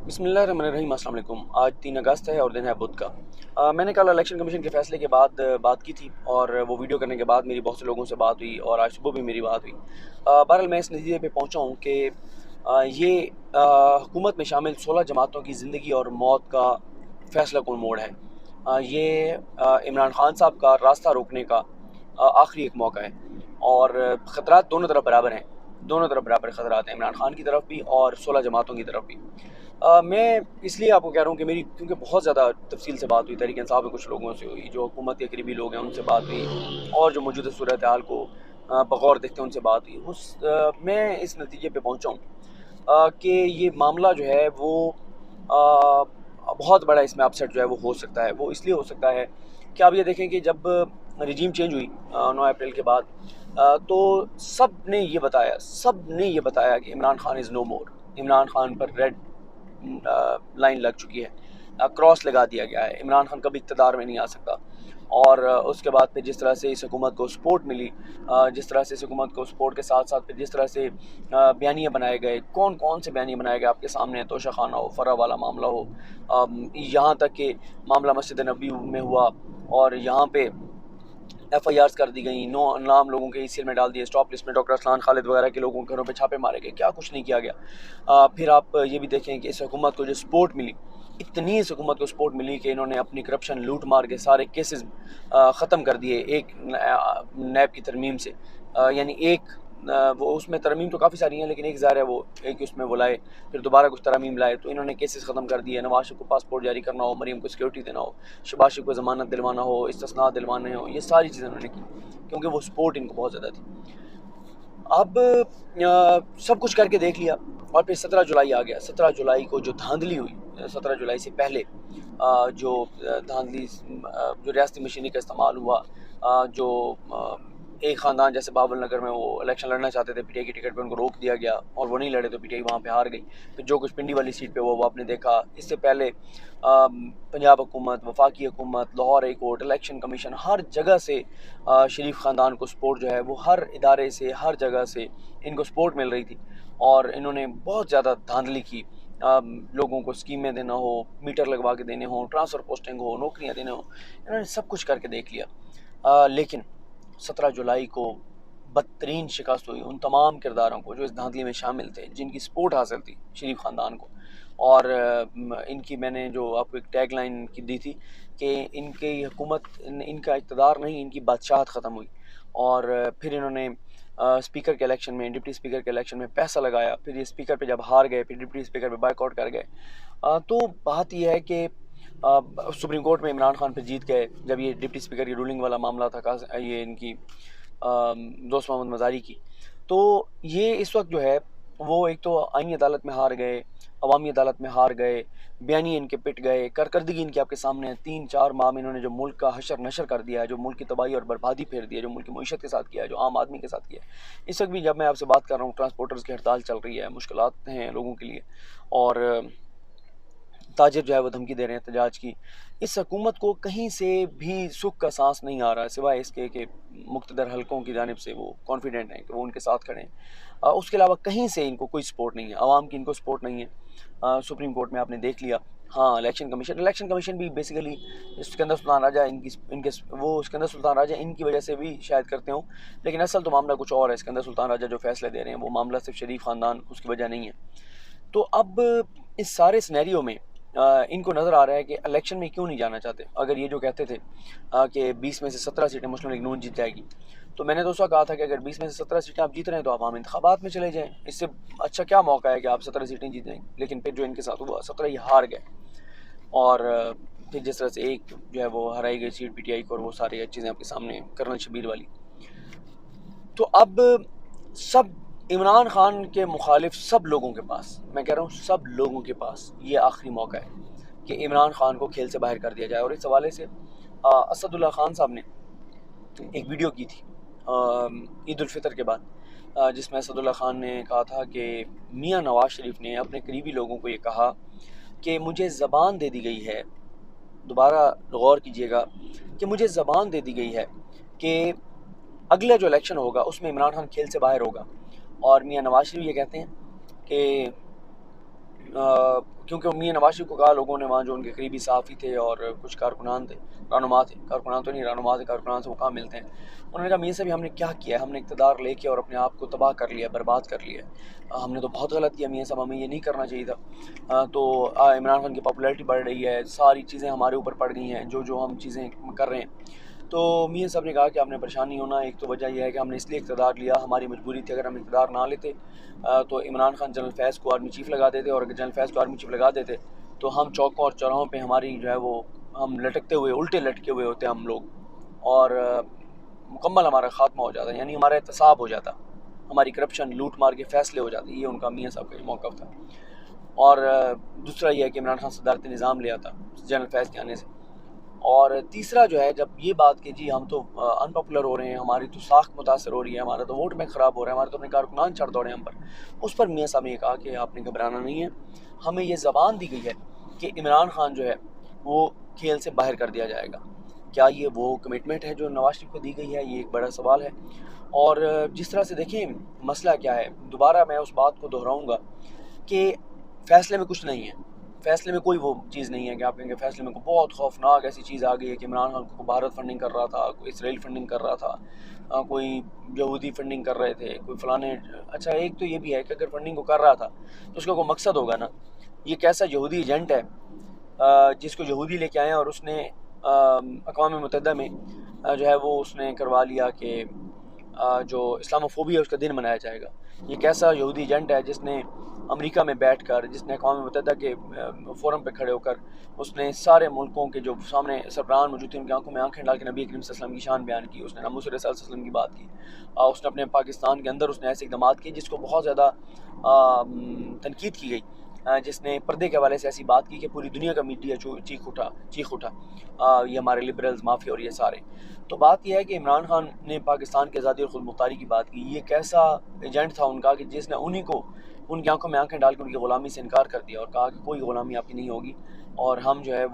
बिस्मिल्लाहिर्रहमानिर्रहीम। अस्सलाम वालेकुम। आज 3 अगस्त है और दिन है बुध का। मैंने कल इलेक्शन कमीशन के फ़ैसले के बाद बात की थी और वो वीडियो करने के बाद मेरी बहुत से लोगों से बात हुई और आज सुबह भी मेरी बात हुई। बहरहाल मैं इस नतीजे पे पहुंचा हूं कि ये हुकूमत में शामिल 16 जमातों की ज़िंदगी और मौत का फ़ैसला कुन मोड़ है। ये इमरान खान साहब का रास्ता रोकने का आखिरी एक मौका है और ख़तरात दोनों तरफ बराबर हैं। दोनों तरफ बराबर ख़तरात हैं, इमरान खान की तरफ भी और 16 जमातों की तरफ भी। मैं इसलिए आपको कह रहा हूँ कि मेरी क्योंकि बहुत ज़्यादा तफसील से बात हुई, तहरीक इंसाफ के कुछ लोगों से हुई, जो हुकूमत के करीबी लोग हैं उनसे बात हुई और जो मौजूदा सूरत हाल को बगौर देखते हैं उनसे बात हुई। मैं इस नतीजे पे पहुँचा हूँ कि ये मामला जो है वो बहुत बड़ा इसमें अपसेट जो है वो हो सकता है। वो इसलिए हो सकता है कि आप ये देखें कि जब रिजीम चेंज हुई 9 अप्रैल के बाद, तो सब ने ये बताया कि इमरान खान इज़ नो मोर। इमरान खान पर रेड लाइन लग चुकी है, क्रॉस लगा दिया गया है, इमरान खान कभी इक़्तिदार में नहीं आ सकता। और उसके बाद फिर जिस तरह से इस हुकूमत को सपोर्ट मिली, जिस तरह से इस हुकूमत को सपोर्ट के साथ साथ फिर जिस तरह से बयानिए बनाए गए, कौन कौन से बयानिए बनाए गए आपके सामने, तोशा खाना हो, फ़रा वाला मामला हो, यहाँ तक कि मामला मस्जिद नबी में हुआ और यहाँ पे FIRs कर दी गई, नो नाम लोगों के ECL में डाल दिए, स्टॉप लिस्ट में डॉक्टर असलान खालिद वगैरह के लोगों के घरों पे छापे मारे गए, क्या कुछ नहीं किया गया। फिर आप ये भी देखें कि इस हुकूमत को जो सपोर्ट मिली, इतनी इस हुकूमत को सपोर्ट मिली कि इन्होंने अपनी करप्शन लूट मार के सारे केसेस ख़त्म कर दिए एक नैब की तरमीम से। यानी एक वो उसमें तरमीम तो काफ़ी सारी हैं, लेकिन एक ज़ाहिर है वो एक उसमें वो लाए, फिर दोबारा कुछ तरमीम लाए, तो इन्होंने केसेस ख़त्म कर दिए। नवाज शरीफ को पासपोर्ट जारी करना हो, मरीम को सिक्योरिटी देना हो, शहबाज शरीफ को ज़मानत दिलवाना हो, इस्तिस्ना दिलवाने हो, ये सारी चीज़ें उन्होंने की क्योंकि वो सपोर्ट इनको बहुत ज़्यादा थी। अब सब कुछ करके देख लिया और फिर 17 जुलाई आ गया। 17 जुलाई को जो धांधली हुई, 17 जुलाई से पहले जो धांधली जो रियासती मशीनरी का इस्तेमाल हुआ, जो एक ख़ानदान जैसे बाबुल नगर में वो इलेक्शन लड़ना चाहते थे, PTI की टिकट पे उनको रोक दिया गया और वो नहीं लड़े तो PTI वहाँ पे हार गई। फिर जो कुछ पिंडी वाली सीट पे वो आपने देखा। इससे पहले पंजाब हुकूमत, वफाकी हुकूमत, Lahore high court, election commission, हर जगह से शरीफ ख़ानदान को सपोर्ट जो है वो हर इदारे से, हर जगह से इनको सपोर्ट मिल रही थी और इन्होंने बहुत ज़्यादा धांधली की। लोगों को स्कीमें देना हो, मीटर लगवा के देने हो, ट्रांसफ़र पोस्टिंग हो, नौकरियाँ देने हो, इन्होंने सब कुछ करके देख लिया। लेकिन 17 जुलाई को बदतरीन शिकस्त हुई उन तमाम किरदारों को जो इस धांधली में शामिल थे, जिनकी सपोर्ट हासिल थी शरीफ ख़ानदान को। और इनकी मैंने जो आपको एक टैग लाइन की दी थी कि इनकी हुकूमत, इनका इक़्तिदार नहीं, इनकी बादशाहत ख़त्म हुई। और फिर इन्होंने स्पीकर के इलेक्शन में, डिप्टी स्पीकर के इलेक्शन में पैसा लगाया, फिर ये स्पीकर पे जब हार गए, फिर डिप्टी स्पीकर पे बाइकआउट कर गए। तो बात यह है कि सुप्रीम कोर्ट में इमरान खान पे जीत गए जब ये डिप्टी स्पीकर की रूलिंग वाला मामला था, ये इनकी दोस्त मोहम्मद मज़ारी की। तो ये इस वक्त जो है वो एक तो आईनी अदालत में हार गए, अवामी अदालत में हार गए, बयानी इनके पिट गए, कारकर्दगी इनकी आपके सामने है। 3-4 माह में इन्होंने जो मुल्क का हशर नशर कर दिया है, जो मुल्क की तबाही और बर्बादी फेर दी है, जो मुल्क की मईशत के साथ किया है, जो आम आदमी के साथ किया है। इस वक्त भी जब मैं आपसे बात कर रहा हूँ, ट्रांसपोर्टर्स की हड़ताल चल रही है, मुश्किलात हैं लोगों के लिए और ताजिर जो है वो धमकी दे रहे हैं एहतजाज की। इस हुकूमत को कहीं से भी सुख का सांस नहीं आ रहा है, सिवाय इसके कि मुक़्तदर हलकों की जानिब से वो कॉन्फिडेंट हैं कि वो उनके साथ खड़े हैं। उसके अलावा कहीं से इनको कोई सपोर्ट नहीं है, आवाम की इनको सपोर्ट नहीं है। सुप्रीम कोर्ट में आपने देख लिया। हाँ, इलेक्शन कमीशन भी बेसिकली सिकंदर सुल्तान राजा इनके वो सिकंदर सुल्तान राजा इनकी वजह से भी शायद करते हों, लेकिन असल तो मामला कुछ और है। सिकंदर सुल्तान राजा जो फैसले दे रहे हैं वो मामला सिर्फ शरीफ ख़ानदान उसकी वजह नहीं है। तो अब इस सारे सिनेरियो में इनको नज़र आ रहा है कि इलेक्शन में क्यों नहीं जाना चाहते। अगर ये जो कहते थे कि 20 में से 17 सीटें मुस्लिम लीग नून जीत जाएगी, तो मैंने तो उसका कहा था कि अगर 20 में से 17 सीटें आप जीत रहे हैं तो आप आम इंतखाबात में चले जाएँ। इससे अच्छा क्या मौका है कि आप 17 सीटें जीत जाएंगे। लेकिन फिर जो इनके साथ हुआ, 17 ही हार गए और फिर जिस तरह से एक जो है वो हराई गई सीट PTI को और वो सारी चीज़ें आपके सामने, कर्नल शबीर वाली। तो अब सब इमरान खान के मुखालिफ सब लोगों के पास, मैं कह रहा हूँ सब लोगों के पास ये आखिरी मौका है कि इमरान खान को खेल से बाहर कर दिया जाए। और इस हवाले से असदुल्ला खान साहब ने एक वीडियो की थी ईद उल फितर के बाद, जिसमें असदुल्ला खान ने कहा था कि मियाँ नवाज शरीफ ने अपने करीबी लोगों को ये कहा कि मुझे ज़बान दे दी गई है, दोबारा गौर कीजिएगा, कि मुझे ज़बान दे दी गई है कि अगला जो इलेक्शन होगा उसमें इमरान खान खेल से बाहर होगा। और मियाँ नवाज शरीफ ये कहते हैं कि क्योंकि मियां नवाज शरीफ को कहा लोगों ने, वहाँ जो उनके करीबी सहाफ़ी थे और कुछ कारकुनान थे, रहनुमा थे, कारकुनान तो नहीं, रहनुमा थे, कारकुनान से वो कहाँ मिलते हैं। उन्होंने कहा मियां साहब हमने क्या किया है, हमने इक़्तिदार लेके और अपने आप को तबाह कर लिया, बर्बाद कर लिया, हमने तो बहुत गलत किया मियां साहब, हमें ये नहीं करना चाहिए था। तो इमरान खान की पॉपुलैरिटी बढ़ रही है, सारी चीज़ें हमारे ऊपर पड़ गई हैं, जो जो हम चीज़ें कर रहे हैं। तो मियां साहब ने कहा कि आपने परेशान नहीं होना, एक तो वजह यह है कि हमने इसलिए इक़्तिदार लिया, हमारी मजबूरी थी, अगर हम इक़्तिदार ना लेते तो इमरान खान जनरल फैज़ को आर्मी चीफ़ लगा देते, और अगर जनरल फैज़ को आर्मी चीफ़ लगा देते तो हम चौकों और चौराहों पे हमारी जो है वो हम लटकते हुए, उल्टे लटके हुए होते हम लोग, और मुकम्मल हमारा ख़ात्मा हो जाता, यानी हमारा एहतसाब हो जाता, हमारी करप्शन लूट मार के फ़ैसले हो जाते। ये उनका मियां साहब का मौक़िफ़ था। और दूसरा ये है कि इमरान खान सदारत निज़ाम ले आता जनरल फैज़ के आने से। और तीसरा जो है, जब ये बात कि जी हम तो अनपॉपुलर हो रहे हैं, हमारी तो साख मुतासर हो रही है, हमारा तो वोट बैंक ख़राब हो रहा है, हमारे तो अपने कारकुनान चढ़ दौड़े हम पर, उस पर मियां साहब ने कहा कि आपने घबराना नहीं है, हमें ये ज़बान दी गई है कि इमरान खान जो है वो खेल से बाहर कर दिया जाएगा। क्या ये वो कमिटमेंट है जो नवाज शरीफ को दी गई है? ये एक बड़ा सवाल है। और जिस तरह से देखें मसला क्या है, दोबारा मैं उस बात को दोहराऊँगा कि फ़ैसले में कुछ नहीं है, फ़ैसले में कोई वो चीज़ नहीं है कि आप कहेंगे फ़ैसले में को बहुत खौफनाक ऐसी चीज़ आ गई है कि इमरान खान को भारत फंडिंग कर रहा था, कोई इसराइल फंडिंग कर रहा था, कोई यहूदी फंडिंग कर रहे थे, कोई फ़लाने। अच्छा, एक तो ये भी है कि अगर फंडिंग को कर रहा था तो उसका कोई मकसद होगा ना। ये कैसा यहूदी एजेंट है जिसको यहूदी लेके आए हैं और उसने अक़वाम मुत्तहिदा में जो है वो उसने करवा लिया कि जो इस्लामोफोबिया उसका दिन मनाया जाएगा। ये कैसा यहूदी एजेंट है जिसने अमेरिका में बैठकर, जिसने अक़वाम मुत्तहिदा के फ़ोरम पे खड़े होकर उसने सारे मुल्कों के जो सामने सरबराहान मौजूद थे उनकी आंखों में आंखें डाल के नबी करीम सल्लल्लाहु अलैहि वसल्लम की शान बयान की, उसने नामूस रसूल सल्लल्लाहु अलैहि वसल्लम की बात की। उसने अपने पाकिस्तान के अंदर उसने ऐसे इक़दाम किए जिसको बहुत ज़्यादा तनकीद की गई, जिसने पर्दे के हवाले से ऐसी बात की कि पूरी दुनिया का मीडिया चीख उठा ये हमारे लिबरल्स माफिया और ये सारे। तो बात यह है कि इमरान खान ने पाकिस्तान की आज़ादी और ख़ुद मुख्तारी की बात की। ये कैसा एजेंट था उनका कि जिसने उन्हीं को उनकी आंखों में आंखें डाल के उनकी ग़ुलामी से इनकार कर दिया और कहा कि कोई ग़ुलामी आपकी नहीं होगी, और हम जो है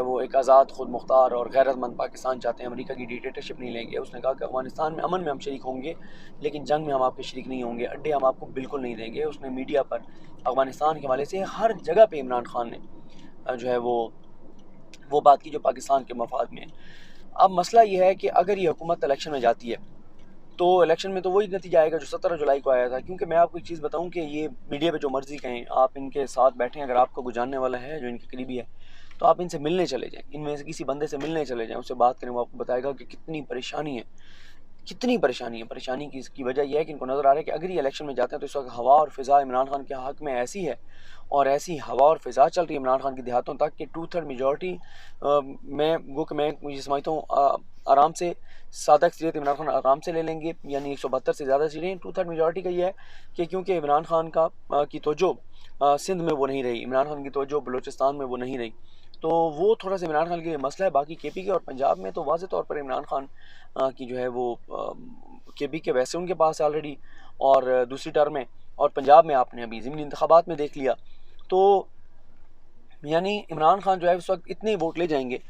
वो एक आज़ाद, ख़ुद मुख्तार और गैरतमंद पाकिस्तान चाहते हैं, अमेरिका की डिक्टेटरशिप नहीं लेंगे। उसने कहा कि अफ़गानिस्तान में अमन में हम शरीक होंगे, लेकिन जंग में हम आपके शरीक नहीं होंगे, अड्डे हम आपको बिल्कुल नहीं देंगे। उसने मीडिया पर अफ़गानिस्तान के हवाले से हर जगह पे इमरान खान ने जो है वो बात की जो पाकिस्तान के मफाद में है। अब मसला ये है कि अगर ये हुकूमत इलेक्शन में जाती है तो इलेक्शन में तो वही नतीजा आएगा जो 17 जुलाई को आया था। क्योंकि मैं आपको एक चीज़ बताऊं कि ये मीडिया पे जो मर्ज़ी कहें, आप इनके साथ बैठें, अगर आपको कोई जानने वाला है जो इनके करीबी है तो आप इनसे मिलने चले जाएं, इनमें से किसी बंदे से मिलने चले जाएं, उससे बात करें, वो आपको बताएगा कि कितनी परेशानी है, कितनी परेशानी है। परेशानी की इसकी वजह यह है कि इनको नज़र आ रहा है कि अगर ये इलेक्शन में जाते हैं तो इस वक्त हवा और फ़िज़ा इमरान खान के हक़ में ऐसी है, और ऐसी हवा और फ़िज़ा चल रही है इमरान खान की देहातों तक कि 2/3 मेजॉरिटी मैं ये समझता हूँ आराम से सादा अक्सरियत इमरान खान आराम से ले लेंगे, यानी 172 से ज़्यादा सीटें। 2/3 मेजॉरिटी का ये है कि क्योंकि इमरान खान की तवज्जो सिंध में वो नहीं रही, इमरान खान की तवज्जो बलूचिस्तान में वो नहीं रही, तो वो थोड़ा सा इमरान खान के लिए मसला है। बाकी के पी के और पंजाब में तो वाज़े तौर पर इमरान खान की जो है वो के पी के वैसे उनके पास ऑलरेडी और दूसरी टर्म में, और पंजाब में आपने अभी ज़मीनी इंतखाबात में देख लिया, तो यानी इमरान खान जो है उस वक्त इतने वोट ले जाएंगे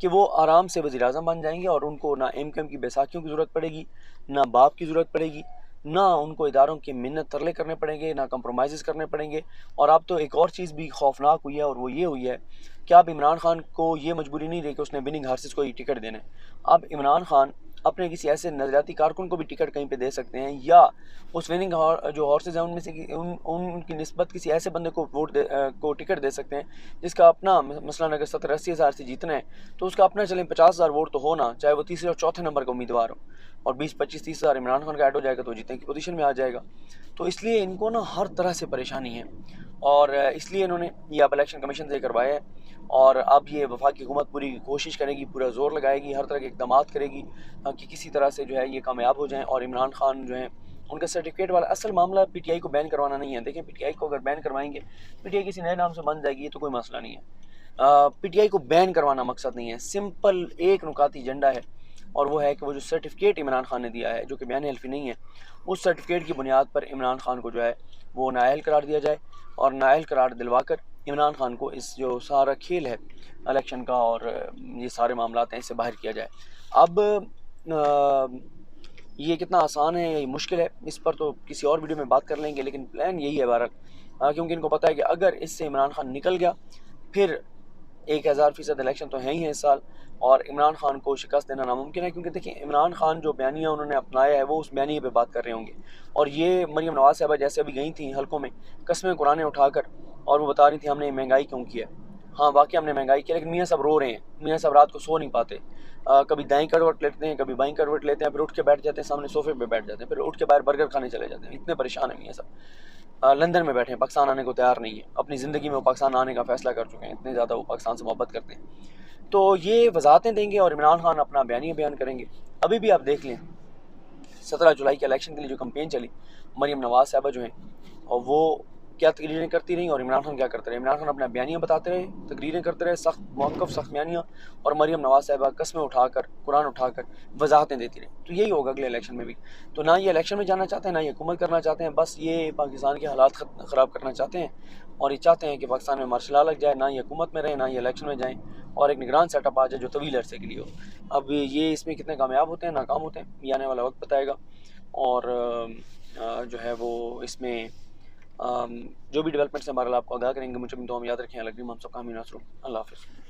कि वो आराम से वज़ीर-ए-आज़म बन जाएंगे, और उनको ना एम की बैसाखियों की ज़रूरत पड़ेगी, ना बाप की ज़रूरत पड़ेगी, ना उनको इदारों के मिन्नत तरले करने पड़ेंगे, ना कंप्रोमाइज़ करने पड़ेंगे। और अब तो एक और चीज़ भी खौफनाक हुई है, और वो ये हुई है कि अब इमरान खान को ये मजबूरी नहीं रही कि उसने विनिंग हार्सेस को ही टिकट देना है। अब इमरान खान अपने किसी ऐसे नज़रियाती कारकुन को भी टिकट कहीं पे दे सकते हैं, या उस विनिंग जो हॉर्सेज हैं उनमें से उनकी निस्बत किसी ऐसे बंदे को को टिकट दे सकते हैं जिसका अपना, मसलन अगर 70-80 हज़ार से जीतना है तो उसका अपना चलें 50 हज़ार वोट तो होना, चाहे वो तीसरे और चौथे नंबर का उम्मीदवार हो, और 20-25-30 हज़ार इमरान खान का ऐड हो जाएगा तो जीतने की पोजीशन में आ जाएगा। तो इसलिए इनको ना हर तरह से परेशानी है, और इसलिए इन्होंने ये अब इलेक्शन कमीशन से करवाया है, और अब ये वफाकी हुकूमत पूरी कोशिश करेगी, पूरा जोर लगाएगी, हर तरह के इक़दाम करेगी कि किसी तरह से जो है ये कामयाब हो जाएं, और इमरान खान जो है उनका सर्टिफिकेट वाला असल मामला पीटीआई को बैन करवाना नहीं है। देखिए, पीटीआई को अगर बैन करवाएंगे, पीटीआई किसी नए नाम से बन जाएगी, ये तो कोई मसला नहीं है। पीटीआई को बैन करवाना मकसद नहीं है, सिंपल एक नुकाती एजेंडा है, और वो है कि वो जो सर्टिफिकेट इमरान खान ने दिया है, जो कि बयान हल्फी नहीं है, उस सर्टिफिकेट की बुनियाद पर इमरान खान को जो है वो नाअहल करार दिया जाए, और नाअहल करार दिलवा कर इमरान खान को इस जो सारा खेल है इलेक्शन का और ये सारे मामला हैं इससे बाहर किया जाए। अब ये कितना आसान है, ये मुश्किल है, इस पर तो किसी और वीडियो में बात कर लेंगे, लेकिन प्लान यही है बहरहाल। क्योंकि इनको पता है कि अगर इससे इमरान खान निकल गया, फिर 1000% इलेक्शन तो है ही है इस साल, और इमरान खान को शिकस्त देना नामुमकिन है। क्योंकि देखिए, इमरान खान जो बयानिया उन्होंने अपनाया है वो उस बयानिए पे बात कर रहे होंगे, और ये मरीम नवाज साहबा जैसे अभी गई थी हलकों में कस्में कुरानें उठाकर, और वो बता रही थी हमने महंगाई क्यों की है। हाँ वाकई हमने महंगाई की, लेकिन मियाँ सब रो रहे हैं, मियाँ सब रात को सो नहीं पाते। कभी दाएं करवट लेते हैं, कभी बाएं करवट लेते हैं, फिर उठ के बैठ जाते हैं, सामने सोफे पे बैठ जाते हैं, फिर उठ के बाहर बर्गर खाने चले जाते हैं। इतने परेशान है मियाँ सब। लंदन में बैठे हैं, पाकिस्तान आने को तैयार नहीं है, अपनी ज़िंदगी में वो पाकिस्तान आने का फ़ैसला कर चुके हैं, इतने ज़्यादा वो पाकिस्तान से मोहब्बत करते हैं। तो ये वजाहतें देंगे और इमरान खान अपना बयानिया बयान करेंगे। अभी भी आप देख लें, 17 जुलाई के इलेक्शन के लिए जो कैंपेन चली, मरीम नवाज साहबा जो हैं, और वो क्या तकरीरें करती रहीं और इमरान खान क्या करते रहे। इमरान खान अपना बयानिया बताते रहे, तकरीरें करते रहे, सख्त मौक़िफ़, सख्त बयानिया, और मरीम नवाज साहबा कस्में उठाकर, कुरान उठाकर वजाहतें देती रहीं। तो यही होगा अगले इलेक्शन में भी। तो ना ये इलेक्शन में जाना चाहते हैं, ना ये हुकूमत करना चाहते हैं, बस ये पाकिस्तान के हालात ख़राब करना चाहते हैं, और ये चाहते हैं कि पाकिस्तान में मार्शल लॉ लग जाए, ना ये हुकूमत में रहें, ना ये इलेक्शन में जाएँ, और एक निगरान सेटअप आ जाए जो तवील अरसे के लिए हो। अब ये इसमें कितने कामयाब होते हैं, नाकाम होते हैं, ये आने वाला वक्त बताएगा। और जो है वो इसमें जो भी डेवलपमेंट्स हैं हमारे आपको आगाह करेंगे। मुझे दुआ में याद रखें। अलग हम सबका हामी नासरू। अल्लाह हाफ़िज़।